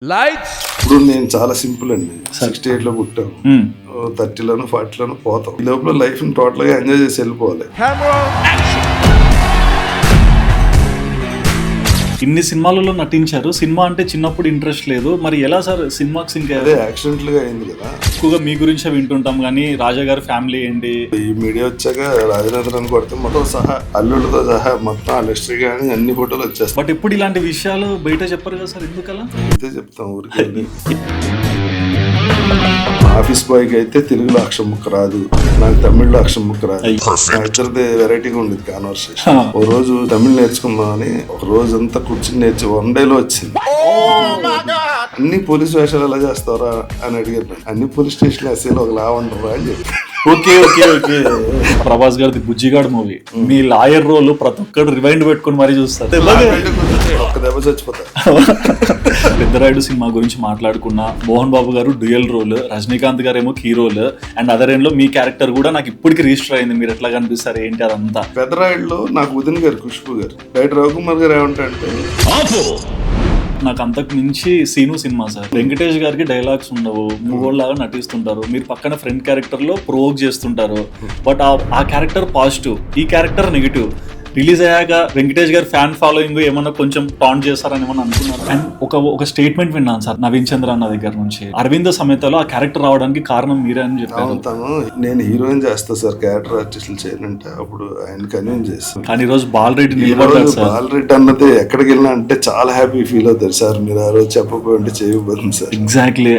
Lights. ఇప్పుడు నేను చాలా సింపుల్ అండి. 68 లో పుట్టాం, 30లోను 40లోను పోతాం. ఈ లోపల లైఫ్ ని టోటల్ గా ఎంజాయ్ చేసి వెళ్ళిపోవాలి. Camera action. ఇన్ని సినిమాలలో నటించారు. సినిమా అంటే చిన్నప్పుడు ఇంట్రెస్ట్ లేదు, మరి ఎలా సార్ సినిమాకి సింక్ అదే యాక్సిడెంటల్ గా అయింది కదా. ఎక్కువగా మీ గురించే వింటుంటాం కానీ రాజా గారి ఫ్యామిలీ ఏంటి? ఈ మీడియా వచ్చాక రాజనేంద్రన్ కొడితే మొత్తం సహా అల్లుడితో సహా మొత్తం ఆ హిస్టరీ కానీ అన్ని ఫోటోలు వచ్చేస్తాయి. బట్ ఎప్పుడు ఇలాంటి విషయాలు బయట చెప్పరు కదా సార్, ఎందుకలా? అయితే చెప్తాం ఊరికి. ఆఫీస్ బాయ్ కి అయితే తెలుగులో అక్షరం ముక్క రాదు, నాకు తమిళ్లో అక్షరం ముక్క రాదు. మా ఇద్దరిది వెరైటీగా ఉండేది కాన్వర్సేషన్. ఓ రోజు తమిళ్ నేర్చుకుందామని ఒక రోజు అంతా కూర్చుని నేర్చి 1 day లో వచ్చింది. అన్ని పోలీస్ వేషాలు ఎలా చేస్తారా అని అడిగారు. అన్ని పోలీస్ స్టేషన్ ఎస్ఐలో ఒకలా ఉండరా అని చెప్పి. Okay okay okay. ప్రభాస్ గారిది బుజ్జిగాడు మూవీ, మీ లాయర్ రోల్ ప్రతి ఒక్కరు రివైండ్ పెట్టుకుని మరీ చూస్తారు. ఒక్క దెబ్బ చచ్చిపోతారు. పెద్దరాయుడు సినిమా గురించి మాట్లాడుకున్నా, మోహన్ బాబు గారు డ్యూయల్ రోల్, రజనీకాంత్ గారు ఏమో key role, and other end లో మీ క్యారెక్టర్ కూడా నాకు ఇప్పటికి రిజిస్టర్ అయింది. మీరు ఎట్లా కనిపిస్తారు ఏంటి అదంతా? పెద్దరాయుడులో నాకు ఉదిన్ గారు, ఖుష్బు గారు, బయట రవికుమార్ గారు ఏమంటారంటే నాకు అంతకు మించి సీను సినిమా సార్. వెంకటేష్ గారికి డైలాగ్స్ ఉండవు, మూగోళ్ళలాగా నటిస్తుంటారు, మీరు పక్కన ఫ్రెండ్ క్యారెక్టర్ లో ప్రోవోక్ చేస్తుంటారు, బట్ ఆ క్యారెక్టర్ పాజిటివ్, ఈ క్యారెక్టర్ నెగిటివ్. రిలీజ్ అయ్యాక వెంకటేష్ గారు ఫ్యాన్ ఫాలోయింగ్ ఏమన్నా కొంచెం టాంట్ చేస్తారని ఏమన్నా అనుకున్నారు? అండ్ ఒక స్టేట్మెంట్ విన్నాను సార్ నవీన్ చంద్ర అన్న దగ్గర నుంచి, అరవింద సమేతలో ఆ క్యారెక్టర్ రావడానికి కారణం మీరే అని చెప్పారు. నేను హీరోయిన్ చేస్తా సార్, క్యారెక్టర్ ఆర్టిస్టులు చేయాలంటే అప్పుడు ఆయన కన్విన్స్ చేస్తాను. కానీ ఈ రోజు బాలరెడ్డి నిలబడ్డారు సార్. బాలరెడ్డి అన్నది ఎక్కడికి వెళ్ళినా అంటే చాలా హ్యాపీ ఫీల్ అవుతారు సార్. మీరు ఆ రోజు చెప్పకపోతే చేయకపోతుంది సార్. ఎగ్జాక్ట్లీ.